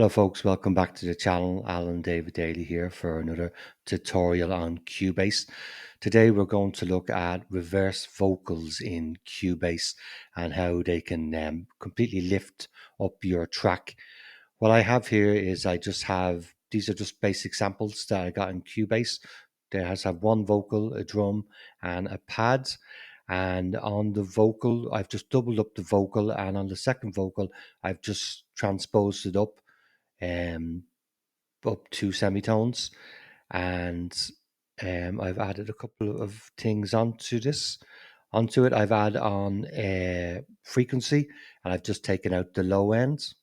Hello folks, welcome back to the channel. Alan David Daly here for another tutorial on Cubase. Today we're going to look at reverse vocals in Cubase and how they can completely lift up your track. What I have here is these are just basic samples that I got in Cubase. They have one vocal, a drum and a pad. And on the vocal, I've just doubled up the vocal, and on the second vocal, I've just transposed it um, up two semitones, and I've added a couple of things onto it. I've added on a frequency, and I've just taken out the low end.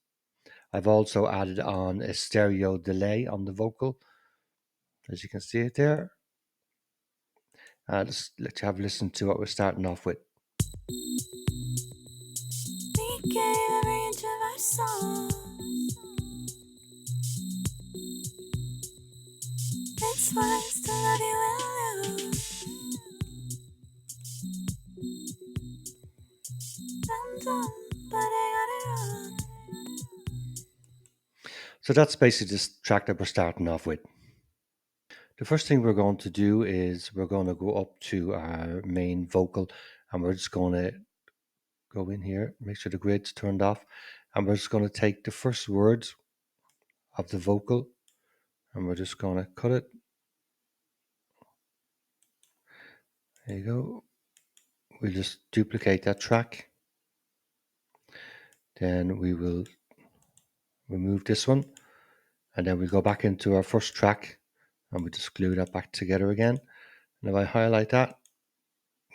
I've also added on a stereo delay on the vocal, as you can see it there. I'll just let you have a listen to what we're starting off with. We gave every inch of our soul. It's worse to love you and lose. I'm done, but I got it wrong. So that's basically this track that we're starting off with. The first thing we're going to do is we're going to go up to our main vocal, and we're just going to go in here, make sure the grid's turned off, and we're just going to take the first word of the vocal and we're just going to cut it. There you go. We'll just duplicate that track. Then we will remove this one, and then we go back into our first track and we just glue that back together again. And if I highlight that,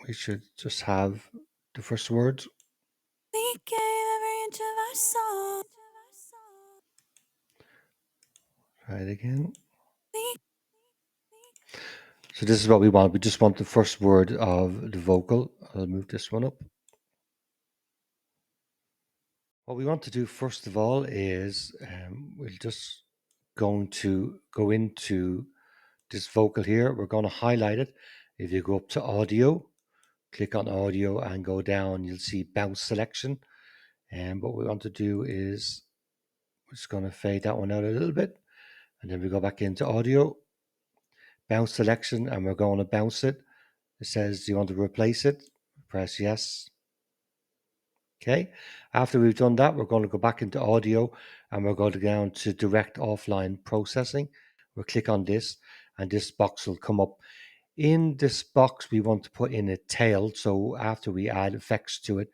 we should just have the first words. We gave every inch of our soul. Try it again. So this is what we want. We just want the first word of the vocal. I'll move this one up. What we want to do first of all is we're just going to go into this vocal here. We're going to highlight it. If you go up to audio, click on audio and go down, you'll see bounce selection. And what we want to do is we're just going to fade that one out a little bit. And then we go back into audio, bounce selection, and we're going to bounce it. It says, do you want to replace it? Press yes. Okay. After we've done that, we're going to go back into audio and we're going to go down to direct offline processing. We'll click on this and this box will come up. In this box, we want to put in a tail. So after we add effects to it,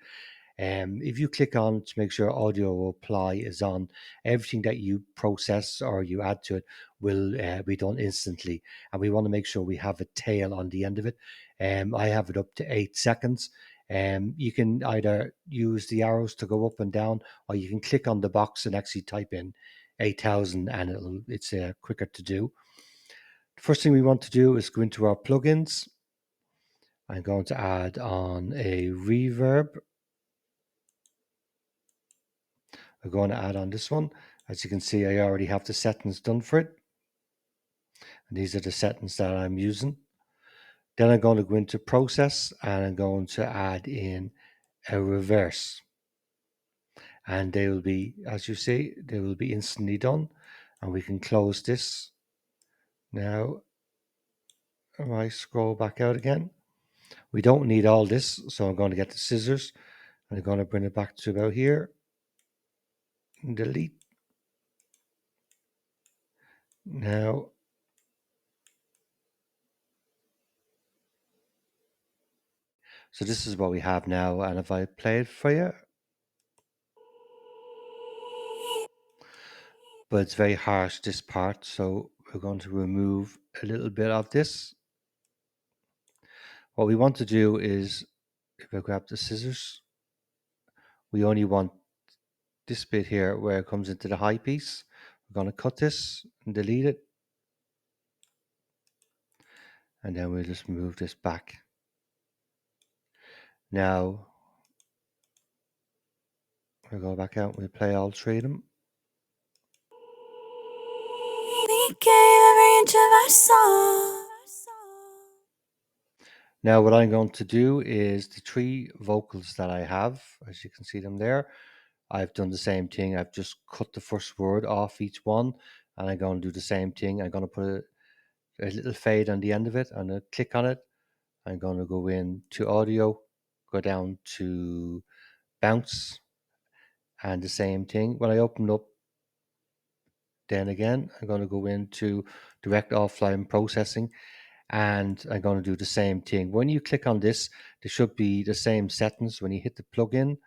if you click on to make sure audio apply is on, everything that you process or you add to it will be done instantly. And we want to make sure we have a tail on the end of it. I have it up to 8 seconds. You can either use the arrows to go up and down, or you can click on the box and actually type in 8,000 and it's quicker to do. The first thing we want to do is go into our plugins. I'm going to add on a reverb. I'm going to add on this one. As you can see, I already have the settings done for it. And these are the settings that I'm using. Then I'm going to go into process and I'm going to add in a reverse. And they will be, as you see, they will be instantly done. And we can close this. Now, if I scroll back out again, we don't need all this. So I'm going to get the scissors and I'm going to bring it back to about here. Delete. Now, so this is what we have now. And if I play it for you, but it's very harsh, this part. So we're going to remove a little bit of this. What we want to do is, if I grab the scissors, we only want this bit here where it comes into the high piece. We're going to cut this and delete it. And then we'll just move this back. Now, we'll go back out and we'll play all three of them. We gave every inch of our soul. Now what I'm going to do is the three vocals that I have, as you can see them there, I've done the same thing. I've just cut the first word off each one, and I'm going to do the same thing. I'm going to put a little fade on the end of it. I'm going to click on it. I'm going to go in to audio, go down to bounce, and the same thing. When I open up, then again, I'm going to go into direct offline processing, and I'm going to do the same thing. When you click on this, there should be the same settings. When you hit the plugin,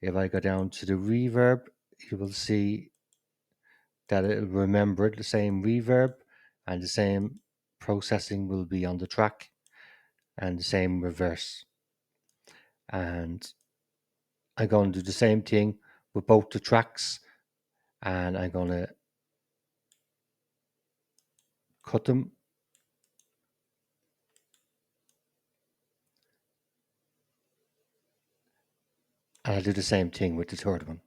if I go down to the reverb, you will see that it'll remember the same reverb, and the same processing will be on the track, and the same reverse. And I'm going to do the same thing with both the tracks, and I'm going to cut them, and I'll do the same thing with the third one.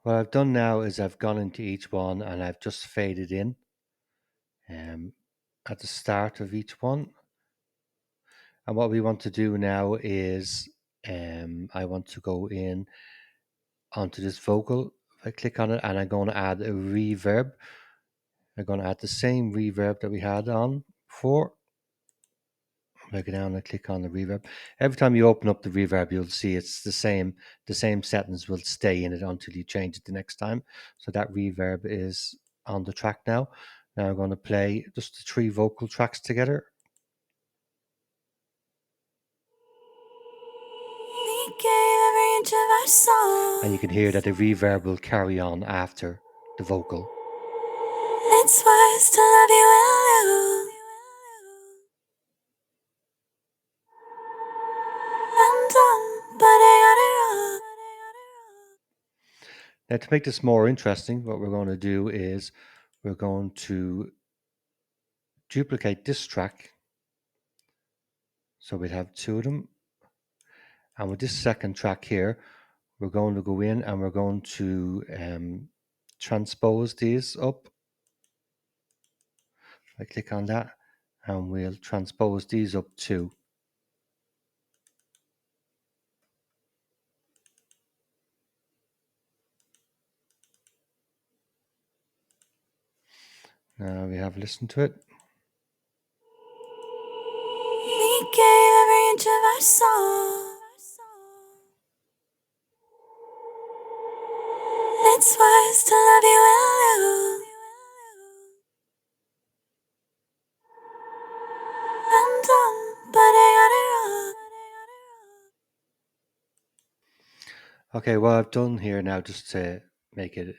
What I've done now is I've gone into each one and I've just faded in at the start of each one. And what we want to do now is I want to go in onto this vocal. If I click on it, and I'm going to add a reverb. I'm going to add the same reverb that we had on before. If I go down and click on the reverb, every time you open up the reverb, you'll see it's the same. The same settings will stay in it until you change it the next time. So that reverb is on the track now. Now I'm going to play just the 3 vocal tracks together. And you can hear that the reverb will carry on after the vocal. It's worse to love you and lose. Now, to make this more interesting, what we're going to do is we're going to duplicate this track. So we'll have 2 of them. And with this second track here, we're going to go in and we're going to transpose these up. I click on that, and we'll transpose these up too. Now we have listened to it. We gave every inch of our soul. It's worse to love you and lose. I'm done, but I got it wrong. Okay, what I've done here now, just to make it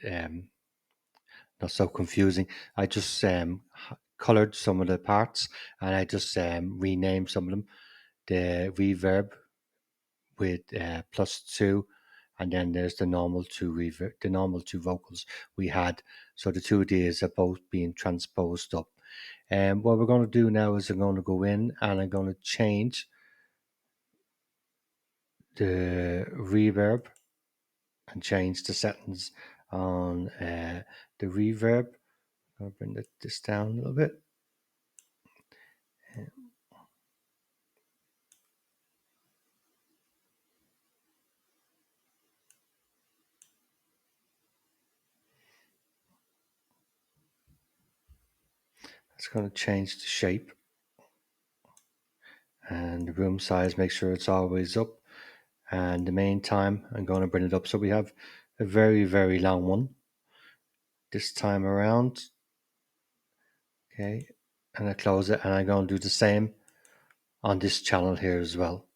not so confusing, I just colored some of the parts, and I just renamed some of them. The reverb with +2, and then there's the normal 2 reverb, the normal 2 vocals we had. So the 2 of these are both being transposed up. And what we're going to do now is I'm going to go in and I'm going to change the reverb and change the settings on the reverb. I'm going to bring this down a little bit. It's going to change the shape, and the room size, make sure it's always up, and the main time I'm going to bring it up. So we have a very, very long one this time around. Okay, and I close it, and I'm going to do the same on this channel here as well.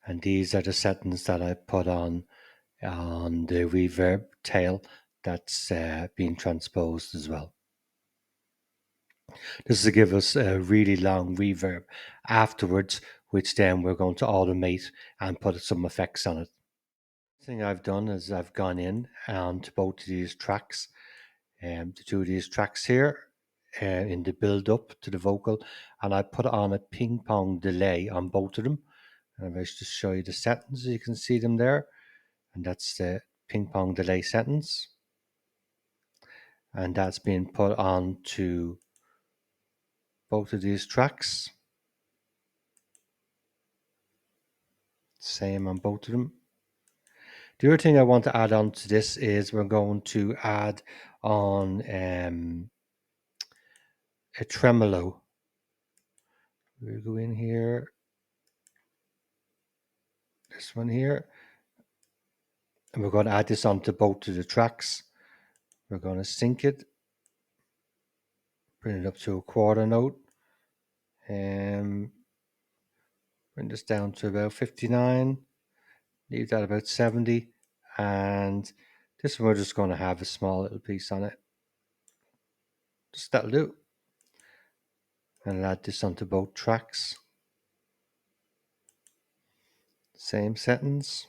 And these are the settings that I put on the reverb tail that's being transposed as well. This is to give us a really long reverb afterwards, which then we're going to automate and put some effects on it. The thing I've done is I've gone in to both of these tracks, the 2 of these tracks here, in the build up to the vocal, and I put on a ping pong delay on both of them. And if I just show you the settings, you can see them there, and that's the ping pong delay settings, and that's being put on to both of these tracks. Same on both of them. The other thing I want to add on to this is we're going to add on a tremolo. We'll go in here, this one here, and we're going to add this onto both of the tracks. We're going to sync it, bring it up to a quarter note, and bring this down to about 59, leave that about 70, and this one we're just going to have a small little piece on it. Just that'll do. And I'll add this onto both tracks. Same settings.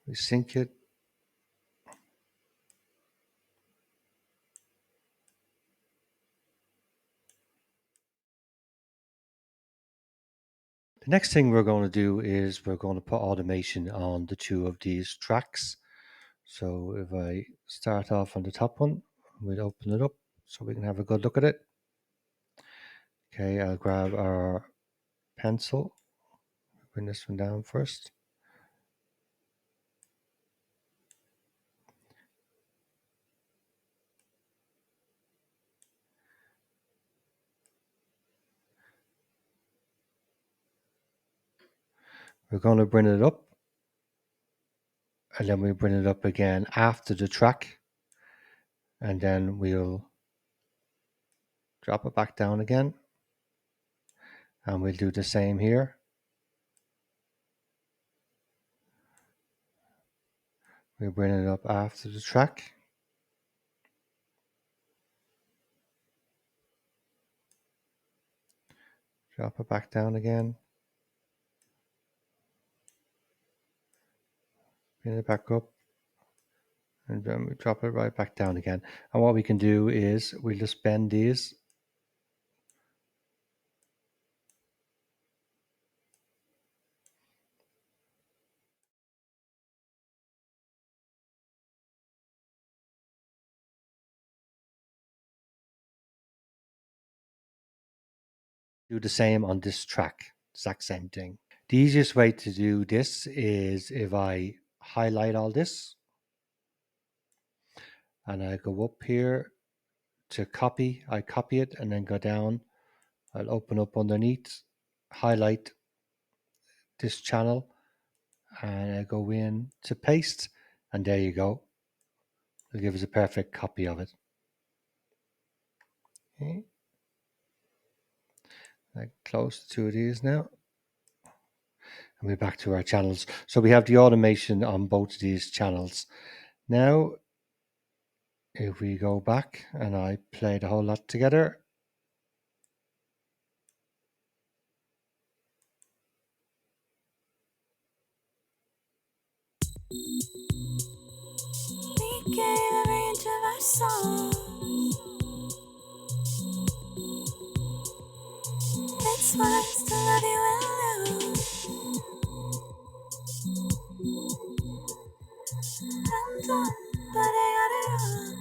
We sync it. The next thing we're going to do is we're going to put automation on the two of these tracks. So if I start off on the top one, we'll open it up so we can have a good look at it. Okay, I'll grab our pencil, bring this one down first. We're going to bring it up, and then we bring it up again after the track, and then we'll drop it back down again, and we'll do the same here. We bring it up after the track, drop it back down again, bring it back up, and then we drop it right back down again. And what we can do is we'll just bend these. Do the same on this track, exact same thing. The easiest way to do this is if I highlight all this and I go up here to copy, I copy it and then go down. I'll open up underneath, highlight this channel, and I go in to paste, and there you go. It'll give us a perfect copy of it. Okay. I close the two of these now. And we're back to our channels. So we have the automation on both of these channels. Now, if we go back and I play the whole lot together, we gave every inch of our soul. It's worse to love you and lose. I'm done, but I gotta run.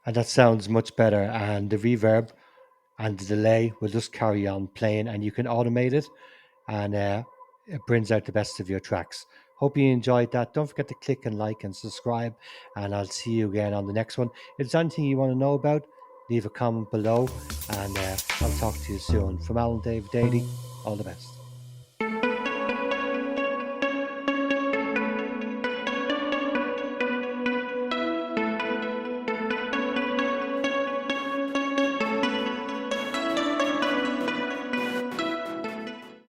And that sounds much better, and the reverb and the delay will just carry on playing, and you can automate it, and it brings out the best of your tracks. Hope you enjoyed that. Don't forget to click and like and subscribe, and I'll see you again on the next one. If there's anything you want to know about, leave a comment below, and I'll talk to you soon. From Alan David Daly, all the best.